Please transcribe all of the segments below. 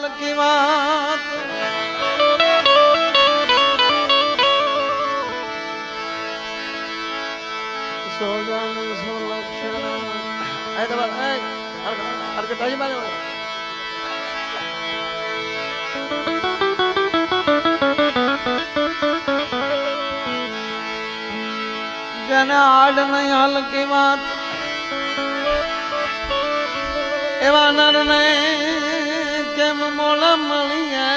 હાલ કી વાત સોગન સુલક્ષણ આય દબર આય અરકે તાજી મારે જને આડ નહીં હાલ કી વાત એવા નર ને કેમ મોળા મળીએ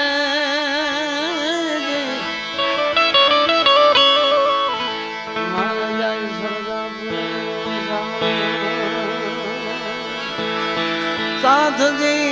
મારા જાય સાથજી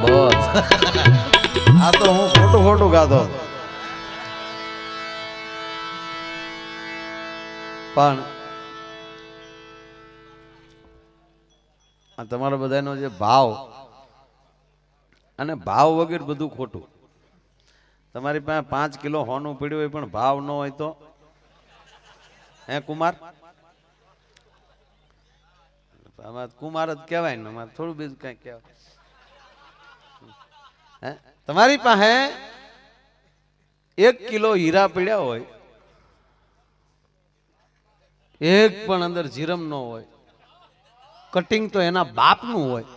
બસ આ તો હું ખોટું ખોટું ગાતો પણ આ તમારા બધાનો જે ભાવ અને ભાવ વગર બધું ખોટું. તમારી પાસે 5 કિલો હોનું પડ્યું હોય પણ ભાવ ન હોય તો હે કુમાર કુમાર જ કહેવાય ને અમારે થોડું બીજું કઈ કહેવાય. તમારી પાસે 1 કિલો હીરા પડ્યા હોય એક પણ અંદર જીરમ ન હોય કટિંગ તો એના બાપનું હોય.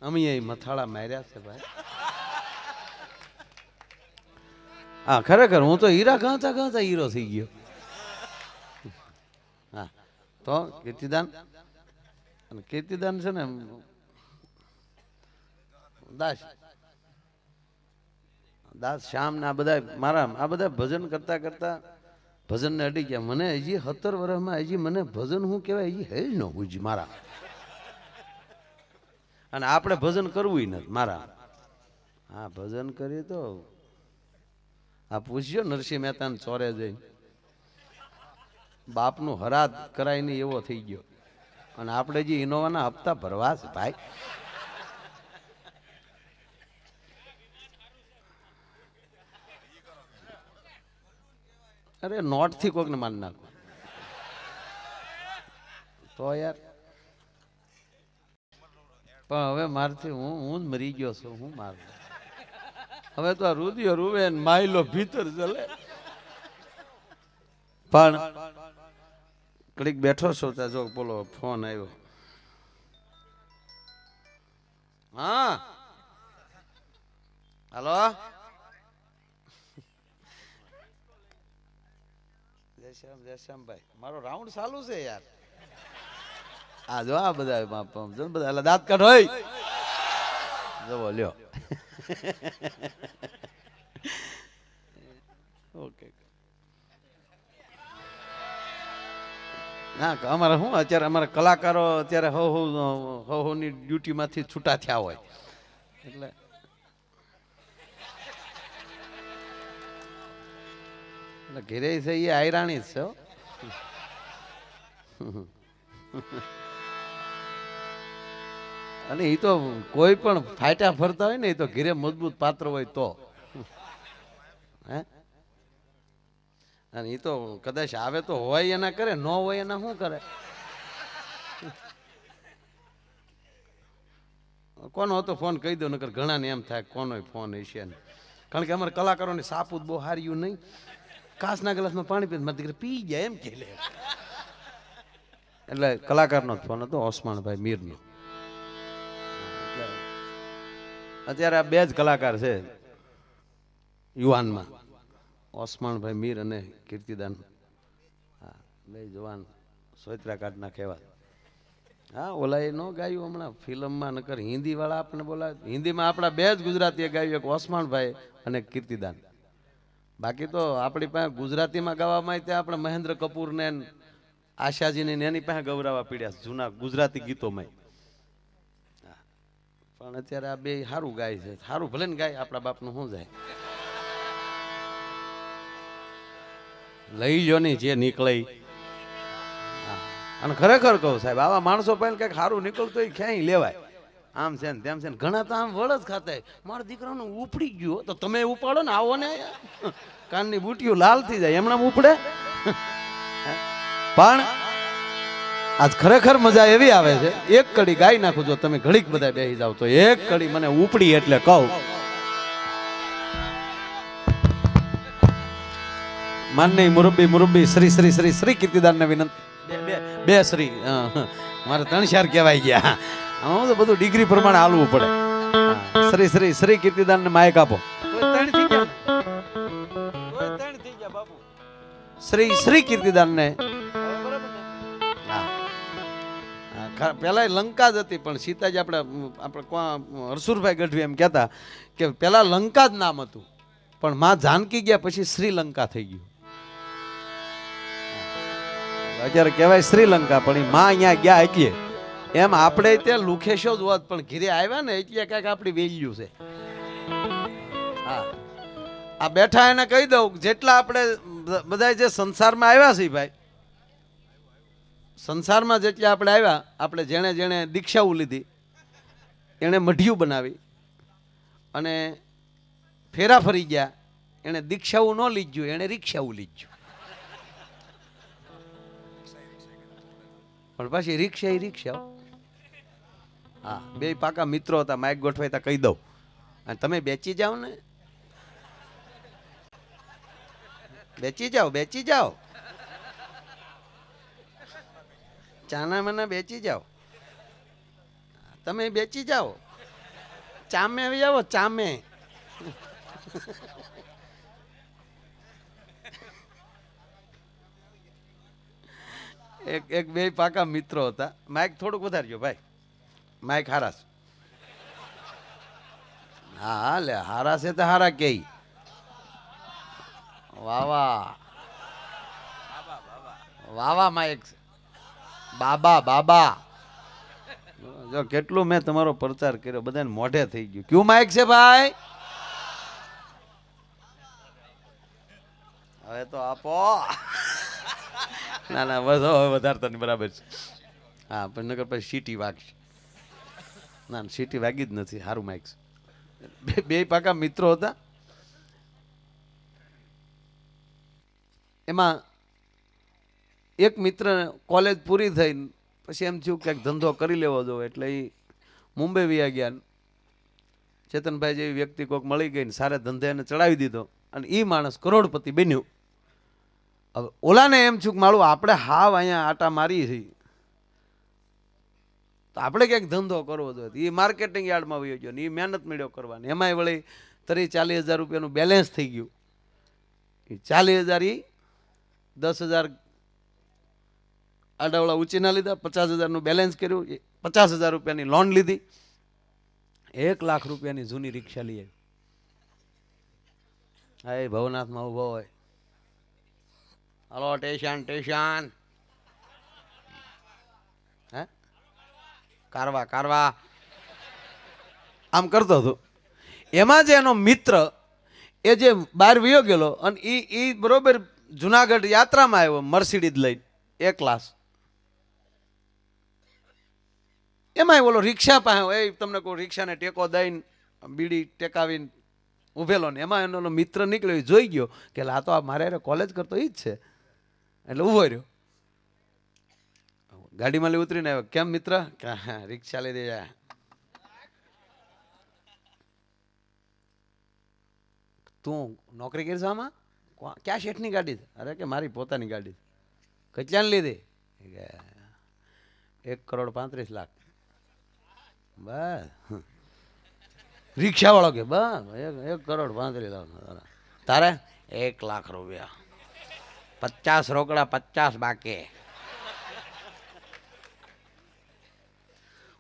અમે એ મથાળા માર્યા છે ભાઈ. હા ખરેખર હું તો હીરા ગાતા ગાતા હીરો થઈ ગયો. હા તો કીર્તિદાન અને કીર્તિદાન છે ને દાસ દાસ શ્યામ ને આ બધા મારા આ બધા ભજન કરતા કરતા ભજન ને અડી ગયા. મને હજી 17 વર્ષમાં હજી મને ભજન શું કહેવાય હજી હે જ ન પૂછ્યું મારા. અને આપણે ભજન કરવું નથી મારા. હા ભજન કરીએ તો આ પૂછ્યો નરસિંહ મહેતા ને ચોરે જઈને બાપનું હરાદ કરાય નહીં એવો થઈ ગયો. અને આપણે જે ઇનોવાના હપ્તા ભરવા છે ભાઈ. અરે નોટ થી કોક ને મારી નાખો તો યાર. પણ હવે મારથી હું જ મરી ગયો છું. હું માર હવે તો આ રુધિયો રૂવે ને માયલો ભીતર ચલે. પણ કડીક બેઠો છો ત્યાં જો બોલો ફોન આવ્યો. હા હાલો જયશ્યામભાઈ મારો રાઉન્ડ ચાલુ છે યાર. આ જો આ બધા બધા દાંત કાઢ હોય જવો લ્યો. ઓકે ના અમારે શું અત્યારે અમારા કલાકારો અત્યારે હો ની ડ્યુટી માંથી છૂટા થયા હોય એટલે ઘેરે છે એ આયરાણી જ છે. અને એ તો કોઈ પણ ફાટ્યા ફરતા હોય ને એ તો ઘેરે મજબૂત પાત્ર હોય તો હે. અને એ તો કદાચ આવે તો હોય એના કરે ન હોય એના શું કરે. કોનો હતો ફોન કહી દો નકર ઘણા ને એમ થાય કોનો ફોન હશે ને. કારણ કે અમારા કલાકારોની સાપુત બહુ હાર્યું નહીં. કાચના ગ્લાસમાં પાણી પી મારી દીકરી પી જાય એમ કે એટલે કલાકારનો જ ફોન હતો ઓસમાણભાઈ મીરનો. અત્યારે આ 2 જ કલાકાર છે યુવાનમાં ઓસમાણભાઈ મીર અને કીર્તિદાન. હા 2 જવાન સોયત્રા કાઢના કહેવાય. હા ઓલા એ ન ગાયું હમણાં ફિલ્મમાં નકર હિન્દી વાળા આપણે બોલા. હિન્દીમાં આપણા 2 જ ગુજરાતીએ ગાયું એક ઓસમાણભાઈ અને કીર્તિદાન. બાકી તો આપણી પાસે ગુજરાતીમાં ગાવામાં ત્યાં આપણે મહેન્દ્ર કપૂર ને આશાજીને એની પાસે ગૌરાવા પીડ્યા જૂના ગુજરાતી ગીતોમાં. પણ અત્યારે આ બે સારું ગાય છે. સારું ભલે ને ગાય, આપણા બાપનું શું જાય. લઈ જો ને જે નીકળે. અને ખરેખર કહું સાહેબ, આવા માણસો પહેલા કંઈક સારું નીકળતું હોય ક્યાંય લેવાય. આમ છે ને તેમ છે ને, ઘણા તો આમ વળ જ ખાતા. મારા દીકરાનું ઉપડી ગયું તો તમે ઉપાડો ને, આવો ને. કાનની બુટીઓ લાલ થઈ જાય એમણામ ઉપડે. પણ આજ ખરેખર મજા એવી આવે છે, એક કડી ગાઈ નાખું જો તમે ઘડીક બધા બેસી જાવ તો એક કડી મને ઉપડી એટલે કહું. માનની મુરબ્બી મુરબ્બી શ્રી શ્રી શ્રી શ્રી કીર્તિદાન ને વિનંતી. બે શ્રી મારે 3 4 કહેવાય ગયા. આમાં તો બધું ડિગ્રી પ્રમાણે હાલવું પડે. શ્રી શ્રી શ્રી કીર્તિદાન ને માઇક આપો. શ્રી શ્રી કીર્તિદાન ને પેલા લંકા જ હતી, પણ સીતાજી આપણે હરસુરભાઈ ગઢવી એમ કહેતા કે પેલા લંકા જ નામ હતું, પણ માં જાનકી ગયા પછી શ્રીલંકા થઈ ગયું. અત્યારે કહેવાય શ્રીલંકા, પણ માં અહીંયા ગયા એટલે એમ આપણે ત્યાં લુખેશો જ હોત, પણ ઘીરે આવ્યા ને એટલે ક્યાંક આપણી વેલ્યુ છે. હા, આ બેઠા એને કહી દઉં, જેટલા આપણે બધા જે સંસારમાં આવ્યા છે ભાઈ, સંસારમાં જેટલા આપણે આવ્યા, આપણે જેણે જેણે દીક્ષાઓ લીધી એણે મઢિયું બનાવી, અને ફેરા ફરી ગયા એણે દીક્ષાઓ ન લીધું, એણે રિક્ષાઓ લીધું. પણ પાછી રિક્ષા એ રિક્ષા. હા, બે પાકા મિત્રો હતા, માઇક ગોઠવાય તા કહી દઉં. અને તમે બેચી જાઓ ને, બેચી જાઓ, બેચી જાઓ, ચાના મના બેચી જાઓ, તમે બેચી જાઓ, ચામે આવી જાઓ, ચામે. એક બે પાકા મિત્રો હતા. માઇક થોડુંક વધારજો ભાઈ, માઇક હારાસ. હા હા, લે હારા છે તો હારા કે. વાવા વાવા માઇક, બાબા બાબા. જો કેટલું મેં તમારો પ્રચાર કર્યો, બધાને મોઢે થઈ ગયું. ક્યું માઇક છે ભાઈ? હવે તો આપો. ના ના, બસ હવે વધારતા નહીં, બરાબર છે. હા, પણ નગર પછી સીટી વાગશે. ના, સીટી વાગી જ નથી. સારું માઇક છે. બે પાકા મિત્રો હતા. એમાં એક મિત્ર કોલેજ પૂરી થઈ પછી એમ થયું કે ધંધો કરી લેવો જો, એટલે એ મુંબઈ વયા ગયા. ચેતનભાઈ જેવી વ્યક્તિ કોઈક મળી ગઈ ને સારા ધંધે એને ચડાવી દીધો, અને એ માણસ કરોડપતિ બન્યો. હવે ઓલાને એમ થયું કે મારું આપણે હાવ અહીંયા આટા મારી છે તો આપણે ક્યાંક ધંધો કરવો જોઈએ. એ માર્કેટિંગ યાર્ડમાં વયો ગયો ને એ મહેનત મેળ્યો કરવાની. એમાંય વળી 30-40 હજાર રૂપિયાનું બેલેન્સ થઈ ગયું. એ 40,000 એ 10,000 આડાવડા ઉચીના લીધા, 50,000નું બેલેન્સ કર્યું, 50,000 રૂપિયાની લોન લીધી, 1 લાખ રૂપિયાની જૂની રિક્ષા લઈ આવી. હા, એ ભવનાથમાં ઉભો હોય, હલો ટેશન ટેશન, હે કારવા કારવા, આમ કરતો હતો. એમાં જે એનો મિત્ર એ જે બહાર વયો ગયેલો, અને એ બરોબર જુનાગઢ યાત્રામાં આવ્યો મર્સિડીઝ લઈને એકલાસ. એમાં બોલો રિક્ષા પાસે એ તમને કોઈ રિક્ષાને ટેકો દઈને બીડી ટેકાવીને ઉભેલો ને, એમાં એનો મિત્ર નીકળ્યો, જોઈ ગયો કે આ તો મારે કોલેજ કરતો એ જ છે, એટલે ઉભો રહ્યો. ગાડીમાં લઈ ઉતરીને આવ્યો, કેમ મિત્ર? કે રિક્ષા લઈ દે. તું નોકરી કરીશ આમાં? ક્યાં શેઠની ગાડી છે? અરે કે મારી પોતાની ગાડી. કેટલાને લીધી? 1,35,00,000. બસ. રિક્ષા વાળો કે બસ 1,35,00,000. તારે 1 લાખ રૂપિયા, 50 રોકડા, 50 બાકી.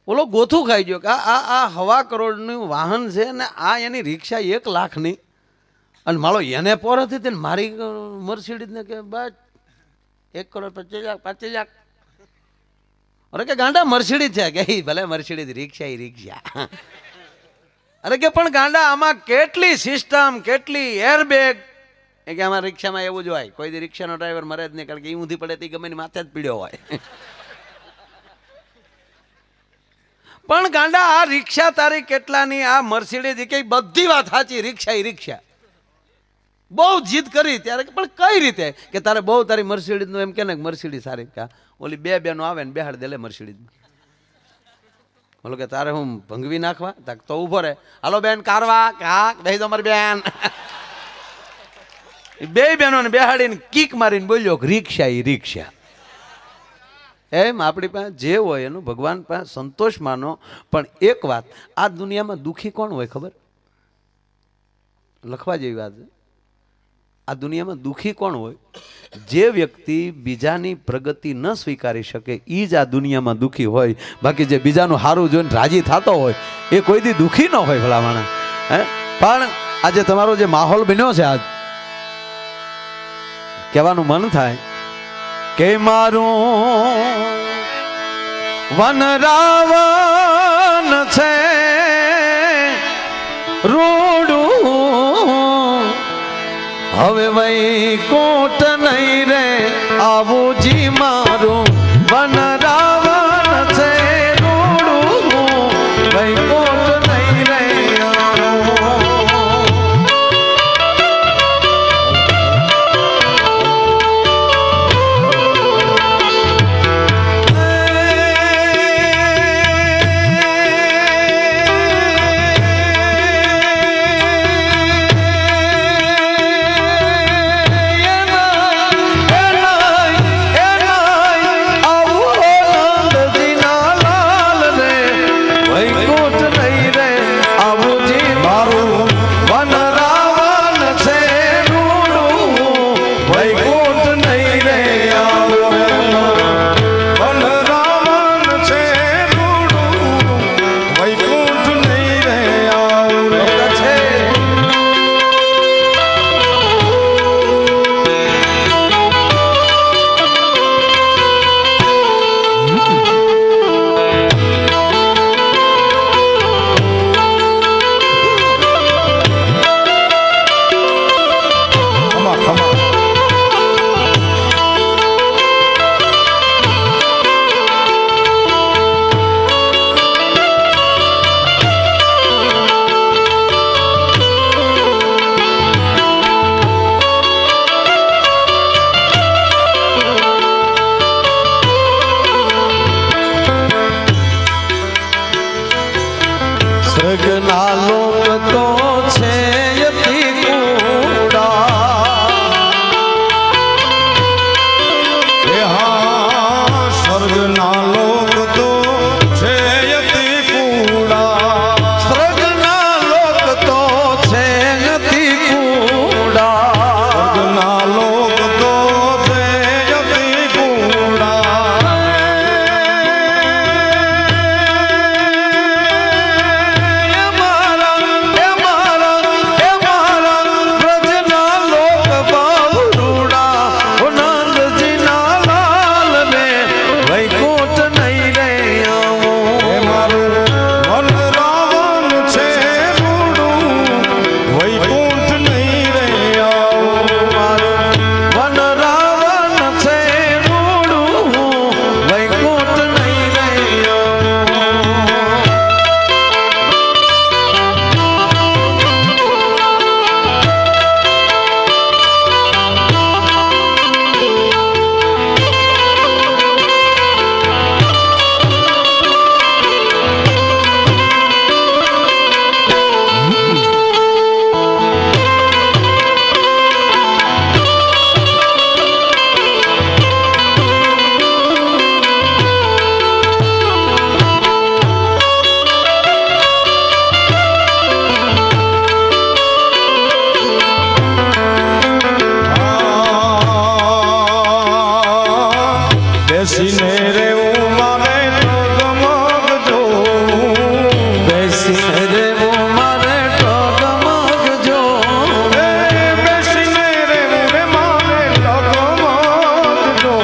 ઓલો ગોથું ખાઈ ગયો કે આ 1.25 કરોડનું વાહન છે ને આ એની રિક્ષા 1 લાખની, અને મારો એને પોર હતી ને મારી મર્સિડીઝ ને કે બસ 1,25,00,000 25,00,000. અરે કે ગાંડા મર્સિડીઝ છે કે ઈ ભલે મર્સિડીઝ, રિક્ષા ઈ રિક્ષા. અરે કે પણ ગાંડા આમાં કેટલી સિસ્ટમ, કેટલી એરબેગ. એ કે અમારા રિક્ષામાં એવું જ હોય, કોઈ દી રિક્ષાનો ડ્રાઈવર મરે જ નહીં, કારણ કે ઈ ઊંધી પડે તે ગમે ની માથે જ પીડ્યો હોય. પણ ગાંડા આ રિક્ષા તારી કેટલાની, આ મર્સિડીઝ કે બધી વાત સાચી, રિક્ષા ઈ રિક્ષા. બહુ જીદ કરી ત્યારે પણ કઈ રીતે કે તારે બહુ તારી મર્સિડીઝ નું એમ કે ને મર્સિડીઝ સારી, કા ઓલી બે બેનો આવે ને બેહાડ દે લે મર્સિડીઝ. બોલો કે તારે હું ભંગવી નાખવા, તો ઉભો રે, હાલો બેન કારવા, હા દઈ દો મારી બેન. બે બહેનો ને બેહાડીને કીક મારીને બોલ્યો રિક્ષા ઈ રિક્ષા. એમ આપણી પાસે જે હોય એનું ભગવાન પાસે સંતોષ માનો. પણ એક વાત, આ દુનિયામાં દુઃખી કોણ હોય ખબર? લખવા જેવી વાત છે. આ દુનિયામાં દુઃખી કોણ હોય? જે વ્યક્તિ બીજાની પ્રગતિ ન સ્વીકારી શકે એ જ આ દુનિયામાં દુઃખી હોય. બાકી જે બીજાનું સારું જોઈને રાજી થતો હોય એ કોઈ દી દુઃખી ન હોય ભલા માણસ. હે પણ આજે તમારો જે માહોલ બન્યો છે, આજ કહેવાનું મન થાય કે મારું વન રાવણ છે રૂડું, હવે વૈકુંઠ નહીં રે આવું જી મારું વન રાવણ છે રૂડું, વૈકુંઠ નહીં રે સ્વર્ગના લોક તો છે યતિ કુડા. હા સ્વર્ગના લોક તો છે યતિ કુડા, સ્વર્ગના લોક તો છે યતિ કુડા, સ્વર્ગના લોક તો છે યતિ કુડા. બેસીને રેવું મારે ટગમગજો, બેસીને રેવું મારે ટગમગજો, બેસીને રેવું રે મારે ટગમગજો,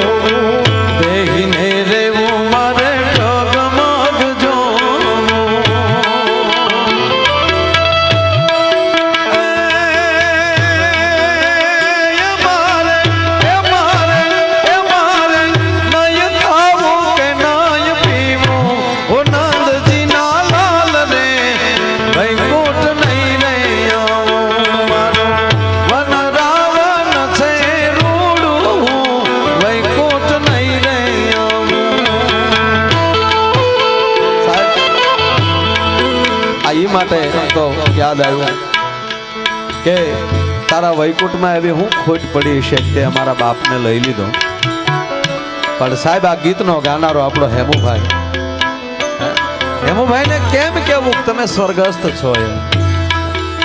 ઈ માટે તો યાદ આવ્યું કે તારા વૈકુંઠમાં એવી હું ખોટ પડી છે તે અમારા બાપને લઈ લીધો. પણ સાહેબ આ ગીતનો ગાનારો આપણો હેમુભાઈ, હેમુભાઈને કેમ કેવું તમે સ્વર્ગસ્થ છો એમ.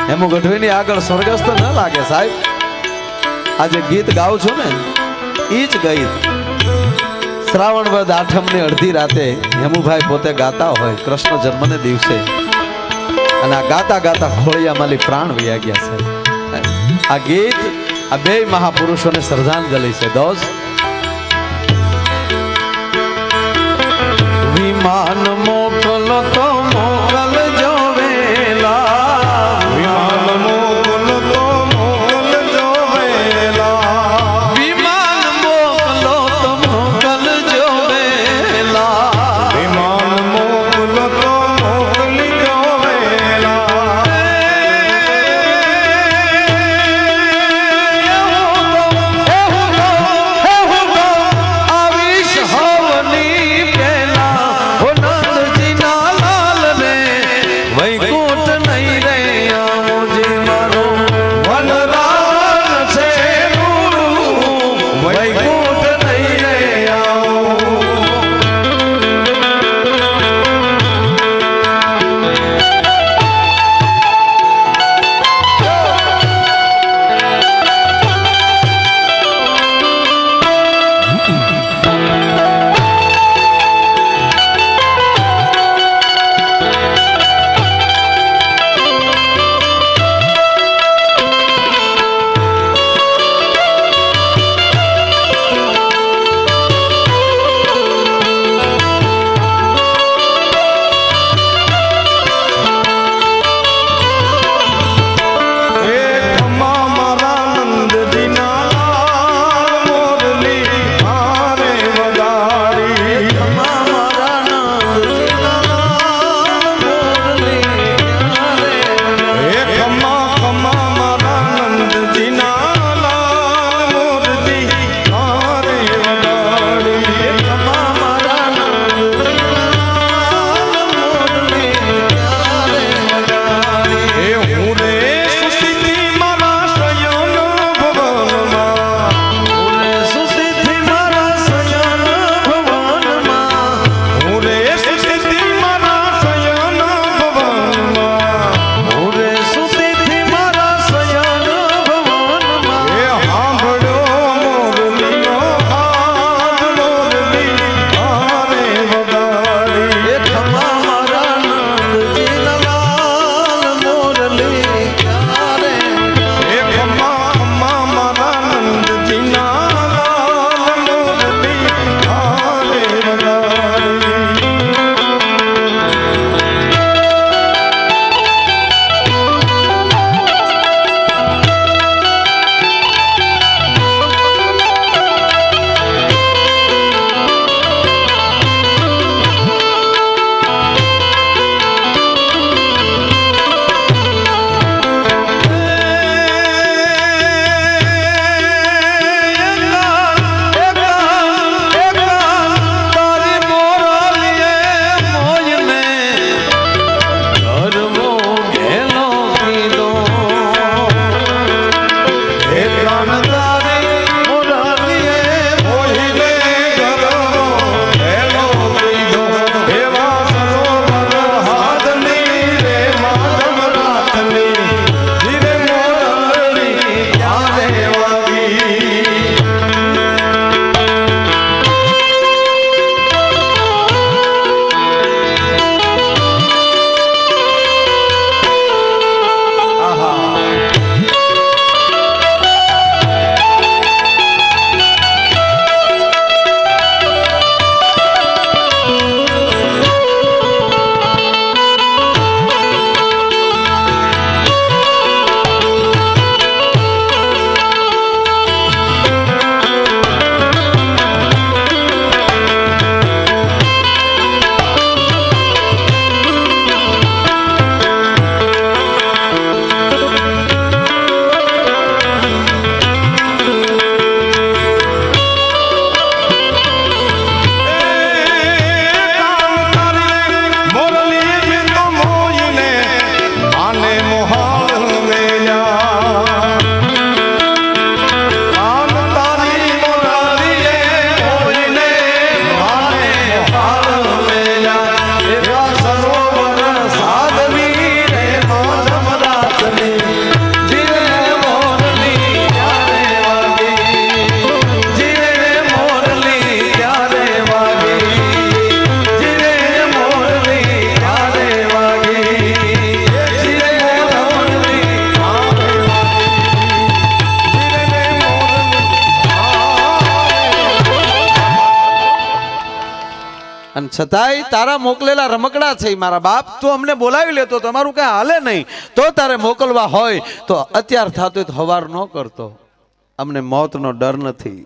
હેમુ ગઢવીની આગળ સ્વર્ગસ્થ ન લાગે સાહેબ. આજે ગીત ગાઉં છું ને ઈ જ ગીત શ્રાવણ વદ આઠમની અડધી રાતે હેમુભાઈ પોતે ગાતા હોય કૃષ્ણ જન્મને દિવસે, અને આ ગાતા ગાતા ખોળિયામાંથી પ્રાણ વયા ગયા સાહેબ. આ ગીત આ બે મહાપુરુષોને શ્રદ્ધાંજલિ છે. દોસ્ત વિમાન મોકલો તો મોકલજો વેલા, વિમાન મોકલો તો મોકલજો વેલા, વિમાન મોકલો તો મોકલજો વેલા, વિમાન મોકલો તો મોકલજો વેલા. આવીશ હવની પેલા છતાંય તારા મોકલેલા રમકડા છે મારા બાપ, તું અમને બોલાવી લેતો, તમારું કઈ હાલે નહીં, તો તારે મોકલવા હોય તો અત્યાર થતું તો હવાર ન કરતો, અમને મોતનો ડર નથી.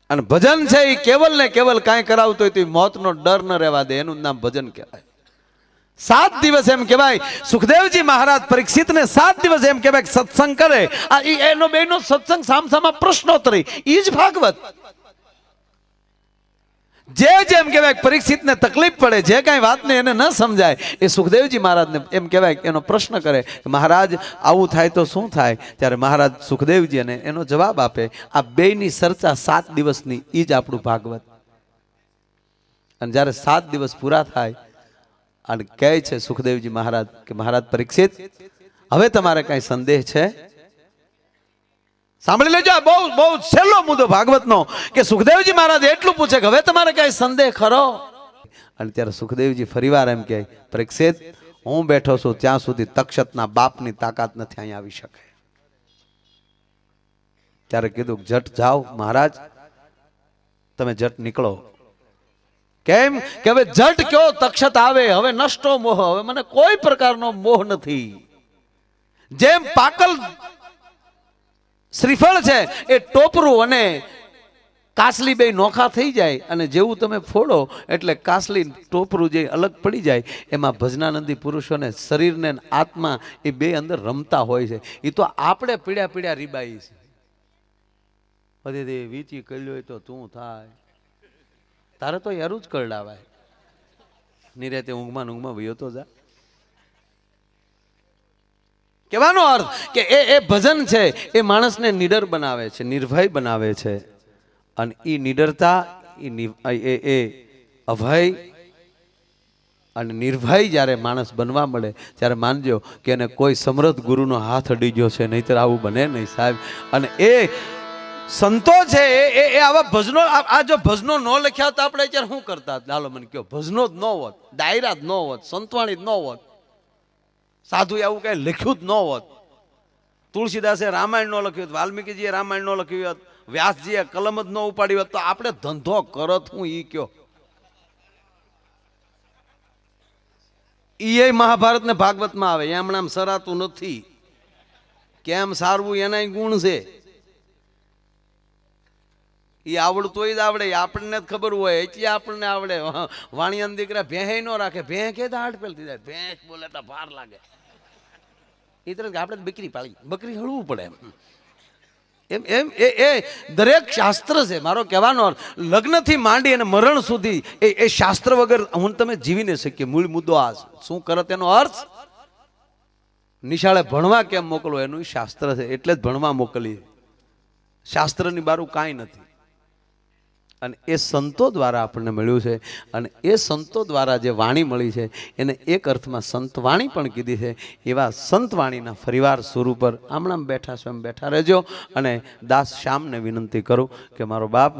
અને ભજન છે એ કેવલ ને કેવલ કાંઈ કરાવતો હોય તો મોતનો ડર ન રહેવા દે, એનું નામ ભજન કહેવાય. 7 દિવસ એમ કહેવાય સુખદેવજી મહારાજ પરીક્ષિતને 7 દિવસ એમ કહેવાય સત્સંગ કરે. આ એનો બેનો સત્સંગ સામસામા પ્રશ્નોત્તરી, ઈ જ ભાગવત. જેમ કહેવાય પરીક્ષિતને તકલીફ પડે, જે કાંઈ વાતને એને ન સમજાય, એ સુખદેવજી મહારાજને એમ કહેવાય એનો પ્રશ્ન કરે, મહારાજ આવું થાય તો શું થાય? ત્યારે મહારાજ સુખદેવજી એને એનો જવાબ આપે. આ બેયની ચર્ચા 7 દિવસની, ઈ જ આપણું ભાગવત. અને જ્યારે 7 દિવસ પૂરા થાય અને કહે છે સુખદેવજી મહારાજ કે મહારાજ પરીક્ષિત, હવે તમારે કઈ સંદેહ છે? સાંભળી લેજો, આ બહુ છેલ્લો મુદ્દો ભાગવતનો, કે સુખદેવજી મહારાજ એટલું પૂછે કે હવે તમારે કઈ સંદેહ ખરો? અને ત્યારે સુખદેવજી ફરીવાર એમ કહે, પરીક્ષિત હું બેઠો છું ત્યાં સુધી તક્ષતના બાપની તાકાત નથી અહીં આવી શકે. ત્યારે કીધું જટ જાઓ મહારાજ, તમે જટ નીકળો. કેમ કે હવે જટ કયો તક્ષત આવે, હવે નષ્ટો મોહ, હવે મને કોઈ પ્રકારનો મોહ નથી. જેમ પાકલ શ્રીફળ છે એ ટોપરું અને કાસલી બે નોખા થઈ જાય, અને જેવું તમે ફોડો એટલે કાસલી ટોપરું જે અલગ પડી જાય, એમાં ભજનાનંદી પુરુષોને શરીરને આત્મા એ બે અંદર રમતા હોય છે. એ તો આપણે પીડ્યા રીબાઈ છે. બધી વીચી કલ્યો હોય તો તું થાય, તારે તો યારું જ કરડાવાય. નિરેતે ઊંઘમાં વયો તો જા. કહેવાનો અર્થ કે એ ભજન છે એ માણસને નિડર બનાવે છે, નિર્ભય બનાવે છે. અને એ નિડરતા, એ અભય અને નિર્ભય જ્યારે માણસ બનવા મળે ત્યારે માનજો કે એને કોઈ સમૃદ્ધ ગુરુનો હાથ અડી ગયો છે, નહીતર આવું બને નહીં સાહેબ. અને એ સંતો છે એ આવા ભજનો, આ જો ભજનો ન લખ્યા તો આપણે અત્યારે શું કરતા? ચાલો મને કહો, ભજનો જ ન હોત, ડાયરા જ ન હોત, સંતવાણી જ ન હોત, સાધુ આવું કઈ લખ્યું જ ન હોત, તુલસીદાસે રામાયણ ન લખ્યું હોત, વાલ્મીકીજીએ રામાયણ ન લખ્યું હોત, વ્યાસજીએ કલમ જ ન ઉપાડી હોત, તો આપણે ધંધો કરત હું ઈ કયો? ઈ મહાભારત ને ભાગવતમાં આવે, એમ નામ સરાતું નથી. કેમ સારવું એના ગુણ છે, એ આવડતું જ આવડે, આપણને જ ખબર હોય એટલે આપણને આવડે. વાણિયાના દીકરા ભેંહે ન રાખે, ભેં કે હાડ પેલતી જાય, ભેંસ બોલે તો ભાર લાગે. એ તરફ આપણે બકરી પાળી, બકરી હળવું પડે એમ એમ એ દરેક શાસ્ત્ર છે. મારો કહેવાનો લગ્નથી માંડી અને મરણ સુધી એ શાસ્ત્ર વગર હું તમે જીવી ન શકીએ. મૂળ મુદ્દો આ શું કરે તેનો અર્થ, નિશાળે ભણવા કેમ મોકલો એનું શાસ્ત્ર છે, એટલે જ ભણવા મોકલીએ. શાસ્ત્રની બારું કાંઈ નથી. અને એ સંતો દ્વારા આપણને મળ્યું છે. અને એ સંતો દ્વારા જે વાણી મળી છે એને એક અર્થમાં સંતવાણી પણ કીધી છે. એવા સંતવાણીના ફરીવાર સુર ઉપર આમણામ બેઠા છો એમ બેઠા રહેજો. અને દાસ શ્યામને વિનંતી કરું કે મારો બાપ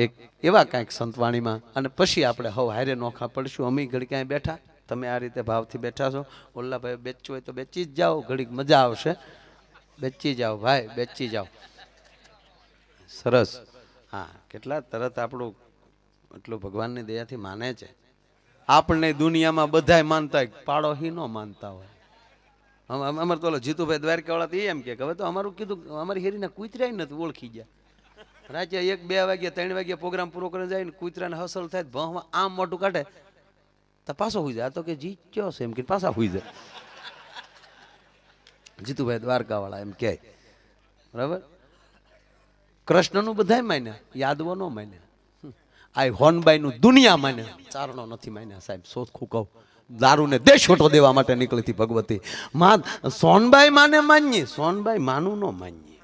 એક એવા કાંઈક સંતવાણીમાં, અને પછી આપણે હવ હારે નોખા પડશું. અમે ઘડી ક્યાંય બેઠા, તમે આ રીતે ભાવથી બેઠા છો. ઓલ્લાભાઈ બેચવું હોય તો બેચી જ જાઓ, ઘડીક મજા આવશે. બેચી જાઓ ભાઈ, બેચી જાઓ. સરસ. હા, કેટલા તરત આપણું એટલું ભગવાનની દયાથી માને છે. આપણને દુનિયામાં બધાય માનતા હોય, પાડોશી ન માનતા હોય. અમારે તો જીતુભાઈ દ્વારકાવાળા તો એમ કે હવે તો અમારું કીધું, અમારી હેરીના કૂતરાય નથી ઓળખી ગયા. રાત્રે 1-2 વાગ્યા 3 વાગ્યા પ્રોગ્રામ પૂરો કરીને જાય ને કૂતરાને હસલ થાય, ભણવા આમ મોટું કાઢે તો પાછો હુઈ જાય. તો કે જીત્યો છે એમ કે પાછા હુઈ જાય. જીતુભાઈ દ્વારકાવાળા એમ કે બરાબર. કૃષ્ણનું બધાય માન્યા, યાદવો ન માન્યા. આ હોનબાઈનું દુનિયા માન્યા, ચારણો નથી માન્યા સાહેબ. સોખું કહું, દારૂને દેશોટો દેવા માટે નીકળી હતી ભગવતી માં. સોનબાઈ માને માનીએ, સોનબાઈ માનું ન માનીએ.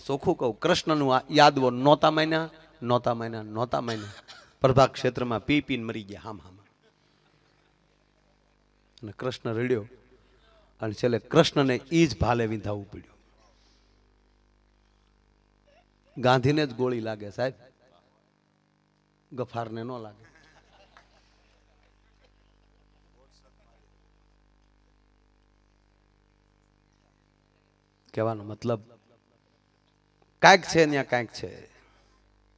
ચોખ્ખું કહું, કૃષ્ણનું યાદવો નહોતા માન્યા. પ્રભા ક્ષેત્રમાં પીને મરી ગયા હામ. અને કૃષ્ણ રડ્યો અને છેલ્લે કૃષ્ણને ઈ જ ભાલે વિંધાવવું પડ્યું. ગાંધીને જ ગોળી લાગે સાહેબ, ગફારને ન લાગે. કહેવાનો મતલબ કાંઈક છે ત્યાં કાંઈક છે.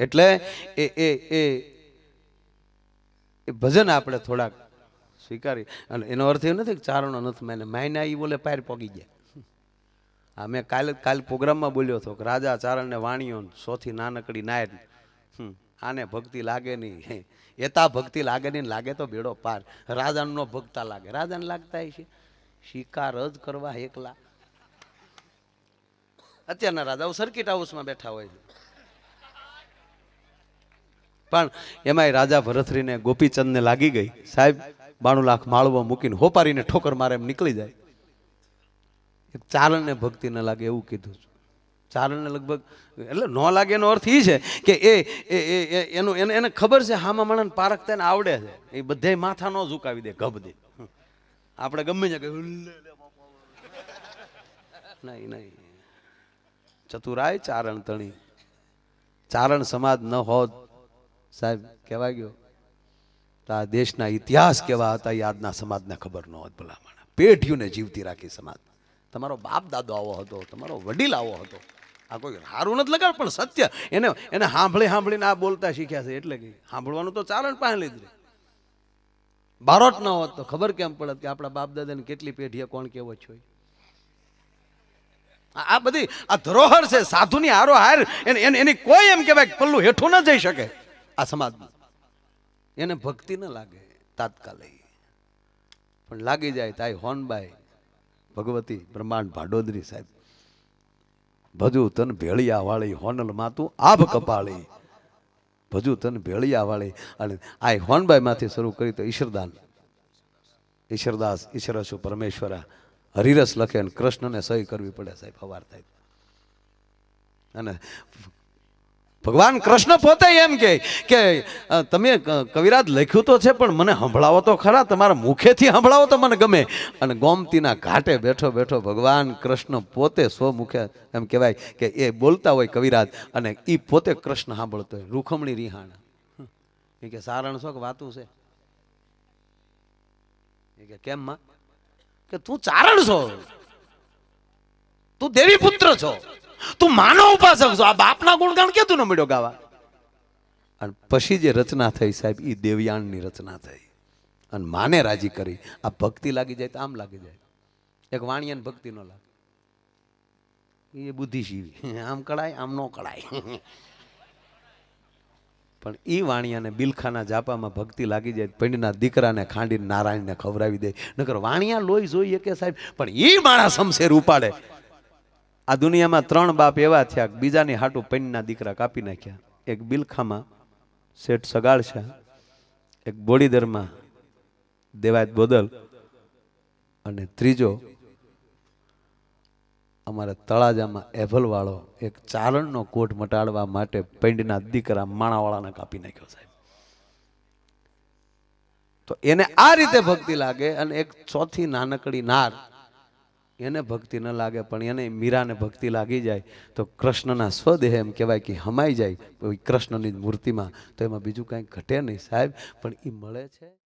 એટલે એ એ ભજન આપણે થોડાક સ્વીકારી. અને એનો અર્થ એ નથી કે ચારણો નથી માને, માયના એ બોલે પાર પગી ગયા. હા, મેં કાલ પ્રોગ્રામમાં બોલ્યો હતો કે રાજા ચારણને વાણીઓ સોથી નાનકડી નાયર. આને ભક્તિ લાગે નહીં, એતા ભક્તિ લાગે નહીં, લાગે તો બેડો પાર. રાજાને નો ભક્તા લાગે, રાજાને લાગતા છે શિકાર જ કરવા એકલા. અત્યારના રાજાઓ સર્કિટ હાઉસમાં બેઠા હોય છે, પણ એમાંય રાજા ભરથરીને ગોપીચંદને લાગી ગઈ, સાહેબ 92 લાખ માળવો મૂકીને હોપારીને ઠોકર મારે એમ નીકળી જાય. એક ચારણને ભક્તિ ન લાગે એવું કીધું છે. ચારણને લગભગ એટલે ન લાગે એનો અર્થ એ છે કે એને ખબર છે હામા માણસને પારખતા એને આવડે છે, એ બધે માથા ન ઝુકાવી દે, ગભ દે. આપણે ગમે છે કે નહીં નહીં, ચતુરાય ચારણ તણી. ચારણ સમાજ ન હોત સાહેબ કહેવાય ગયો તો આ દેશના ઇતિહાસ કેવા હતા એ આજના સમાજને ખબર ન હોત. ભલામણ પેઢીઓને જીવતી રાખી સમાજ. તમારો બાપ દાદો આવો હતો, તમારો વડીલ આવો હતો. આ કોઈ સારું નથી લગાડ, પણ સત્ય એને સાંભળીને આ બોલતા શીખ્યા છે. એટલે કે સાંભળવાનું તો ચારણ પાસે લીધું. બારોટ ન હોત તો ખબર કેમ પડત કે આપણા બાપ દાદાને કેટલી પેઢીએ કોણ કેવો છો. આ બધી આ ધરોહર છે સાધુની હારો હાર. એની કોઈ એમ કહેવાય પલ્લું હેઠું ન જઈ શકે આ સમાજમાં. એને ભક્તિ ન લાગે તાત્કાલિક, પણ લાગી જાય તાઈ હોનબાઈ ભગવતી બ્રહ્માંડ ભાડોદરી સાહેબ. ભજુ તન ભેળિયા વાળી હોનલ માતું આભ કપાળી, ભજુ તન ભેળિયા વાળી. અને આ હોનબાઈ માંથી શરૂ કરી તો ઈશ્વરદાન, ઈશ્વરદાસ ઈશ્વરસુ પરમેશ્વરા હરિરસ લખે અને કૃષ્ણને સહી કરવી પડે સાહેબ સવાર થાય. અને ભગવાન કૃષ્ણ પોતે એમ કે તમે કવિરાજ લખ્યું તો છે પણ મને સંભળાવો તો ખરા, તમારા મુખેથી સંભળાવો તો મને ગમે. અને ગોમતીના ઘાટે બેઠો બેઠો ભગવાન કૃષ્ણ પોતે મુખે એમ કહેવાય કે એ બોલતા હોય કવિરાજ, અને એ પોતે કૃષ્ણ સાંભળતો હોય. રૂખમણી રિહાણ એ કે સારણ છો કે વાતું છે? એ કે કેમ માં? કે તું ચારણ છો, તું દેવી પુત્ર છો, તું માનવ ઉપાસક છો. આ બાપના ગુણગાન કેતું ન મળ્યો ગાવા. અને પછી જે રચના થઈ સાહેબ એ દેવયાણની રચના થઈ અને માને રાજી કરી. આ ભક્તિ લાગી જાય તો આમ લાગી જાય. એક વાણિયાને ભક્તિ ન લાગે, એ બુદ્ધિજીવી, આમ કળાય આમ ન કળાય. પણ એ વાણિયાને બિલખાના જાપામાં ભક્તિ લાગી જાય, પંડના દીકરાને ખાંડીને નારાયણને ખવડાવી દે. નકર વાણિયા લોહી જોઈએ કે સાહેબ, પણ એ માણસ શમશેર ઉપાડે. આ દુનિયામાં 3 બાપ એવા થયા, બીજાની હાટું પંડના દીકરા કાપી નાખ્યા. એક બિલખામાં શેઠ સગાળશા, એક બોડીદરમાં દેવાયત બોદલ, અને ત્રીજો અમારે તળાજામાં એભલવાળો એક ચારણનો કોટ મટાડવા માટે પંડના દીકરા માણાવાળાને કાપી નાખ્યો સાહેબ. તો એને આ રીતે ભક્તિ લાગે. અને એક ચોથી નાનકડી નાર, એને ભક્તિ ન લાગે, પણ એને મીરાને ભક્તિ લાગી જાય તો કૃષ્ણના સ્વદેહ એમ કહેવાય કે હમાઈ જાય કૃષ્ણની મૂર્તિમાં. તો એમાં બીજું કાંઈ ઘટે નહીં સાહેબ, પણ એ મળે છે.